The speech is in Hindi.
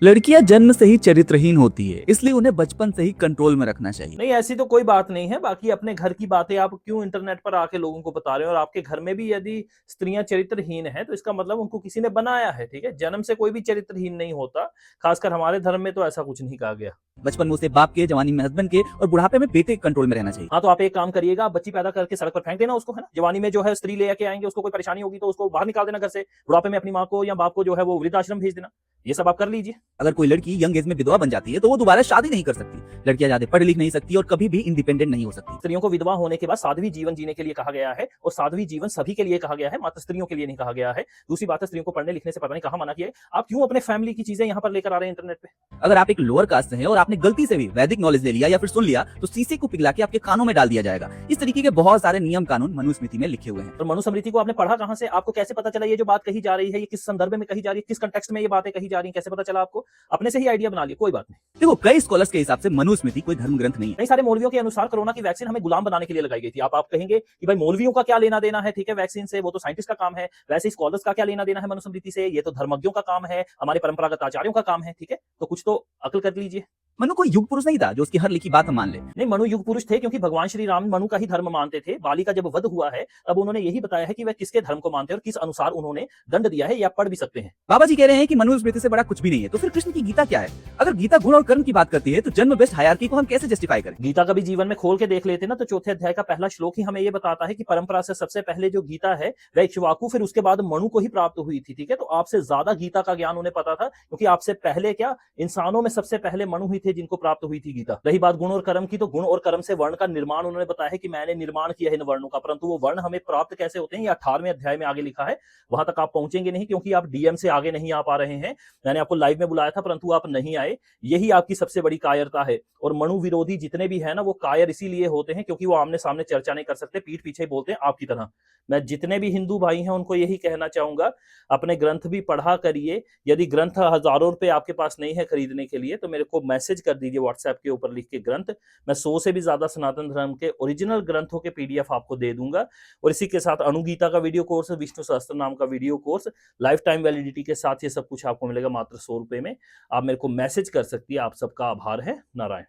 लड़कियां जन्म से ही चरित्रहीन होती है, इसलिए उन्हें बचपन से ही कंट्रोल में रखना चाहिए। नहीं, ऐसी तो कोई बात नहीं है। बाकी अपने घर की बातें आप क्यों इंटरनेट पर आके लोगों को बता रहे हो? और आपके घर में भी यदि स्त्रियाँ चरित्रहीन हैं, तो इसका मतलब उनको किसी ने बनाया है, ठीक है? जन्म से कोई भी चरित्रहीन नहीं होता। खासकर हमारे धर्म में तो ऐसा कुछ नहीं कहा गया। बचपन में उसे बाप के, जवानी में हस्बैंड के और बुढ़ापे में बेटे के कंट्रोल में रहना चाहिए। हाँ, तो आप एक काम करिएगा, आप बच्ची पैदा करके सड़क पर फेंक देना उसको, है ना? जवानी में जो है स्त्री ले के आएँगे, उसको कोई परेशानी होगी तो उसको बाहर निकाल देना घर से। बुढ़ापे में अपनी माँ को या बाप को जो है वो वृद्धाश्रम भेज देना। ये सब आप कर लीजिए। अगर कोई लड़की यंग एज में विधवा बन जाती है तो वो दोबारा शादी नहीं कर सकती। लड़कियां ज्यादा पढ़ लिख नहीं सकती और कभी भी इंडिपेंडेंट नहीं हो सकती। स्त्रियों को विधवा होने के बाद साध्वी जीवन जीने के लिए कहा गया है, और साध्वी जीवन सभी के लिए कहा गया है, मात्र स्त्रियों के लिए नहीं कहा गया है। दूसरी बात है, स्त्रियों को पढ़ने लिखने से पता नहीं कहाँ मना किया है। आप क्यों अपने फैमिली की चीजें यहाँ पर लेकर आ रहे हैं इंटरनेट पे? अगर आप एक लोअर कास्ट से हैं और आपने गलती से भी वैदिक नॉलेज ले लिया या फिर सुन लिया तो शीशे को पिघला के आपके कानों में डाल दिया जाएगा। इस तरीके के बहुत सारे नियम कानून मनुस्मृति में लिखे हुए हैं। और मनुस्मृति को आपने पढ़ा कहाँ से? आपको कैसे पता चला ये जो बात कही जा रही है, ये किस संदर्भ में कही जा रही है, किस कंटेक्स्ट में ये बातें कही जा रही हैं, कैसे पता चला आपको? अपने से ही आइडिया बना लिया, कोई बात नहीं। देखो, कई स्कॉलर्स के हिसाब से मनुस्मृति कोई धर्म ग्रंथ नहीं है। कई सारे मौलवियों के अनुसार कोरोना की वैक्सीन हमें गुलाम बनाने के लिए लगाई गई थी। आप कहेंगे कि भाई मौलवियों का क्या लेना देना है, ठीक है, वैक्सीन से? वो तो साइंटिस्ट का काम है। वैसे ही स्कॉलर्स का क्या लेना देना है मनुस्मृति से? ये तो धर्मज्ञों का काम है, हमारे परंपरागत आचार्यों का काम है, ठीक है? तो कुछ तो अक्ल कर लीजिए। मनु कोई युग पुरुष नहीं था जो उसकी हर लिखी बात हम मान ले। नहीं, मनु युग पुरुष थे, क्योंकि भगवान श्री राम मनु का ही धर्म मानते थे। बाली का जब वध हुआ है, तब उन्होंने यही बताया है कि वह किसके धर्म को मानते हैं और किस अनुसार उन्होंने दंड दिया है, ये आप पढ़ भी सकते हैं। बाबा जी कह रहे हैं कि मनुस्मृति से बड़ा कुछ भी नहीं है, तो फिर कृष्ण की गीता क्या है? अगर गीता गुण और कर्म की बात करती है तो जन्म बेस्ट हायरार्की को हम कैसे जस्टिफाई करें? गीता का भी जीवन में खोल के देख लेते ना, तो चौथे अध्याय का पहला श्लोक ही हमें ये बताता है कि परंपरा से सबसे पहले जो गीता है वह इक्ष्वाकु, फिर उसके बाद मनु को ही प्राप्त हुई थी, ठीक है? तो आपसे ज्यादा गीता का ज्ञान उन्हें पता था, क्योंकि आपसे पहले क्या, इंसानों में सबसे पहले मनु ही थे जिनको प्राप्त हुई थी गीता। रही बात गुण और कर्म की, तो गुण और कर्म से वर्ण का निर्माण उन्होंने बताया है कि मैंने निर्माण किया है इन वर्णों का, परंतु वो वर्ण हमें प्राप्त कैसे होते हैं ये 18वें अध्याय में आगे लिखा है। वहां तक आप पहुंचेंगे नहीं, क्योंकि आप डीएम से आगे नहीं आ पा रहे हैं। मैंने आपको लाइव में बुलाया था, परंतु आप नहीं आए। यही आपकी सबसे बड़ी कायरता है। और मनु विरोधी जितने भी है ना, वो कायर इसीलिए होते हैं क्योंकि वो आमने सामने चर्चा नहीं कर सकते, पीठ पीछे ही बोलते हैं आपकी तरह। मैं जितने भी हिंदू भाई हैं उनको यही कहना चाहूंगा, अपने ग्रंथ भी पढ़ा करिए। यदि ग्रंथ हजारों रुपए आपके पास नहीं है खरीदने के लिए, तो मेरे को मैसेज कर दीजिए व्हाट्सएप के ऊपर लिख के ग्रंथ। मैं 100 से भी ज्यादा सनातन धर्म के ओरिजिनल ग्रंथों के पीडीएफ आपको दे दूंगा। और इसी के साथ अनुगीता का वीडियो कोर्स, विष्णु सहस्त्र नाम का video course, life time validity के साथ, ये सब कुछ आपको मिलेगा मात्र 100 रुपए में। आप मेरे को मैसेज कर सकती है। आप सबका आभार है। नारायण।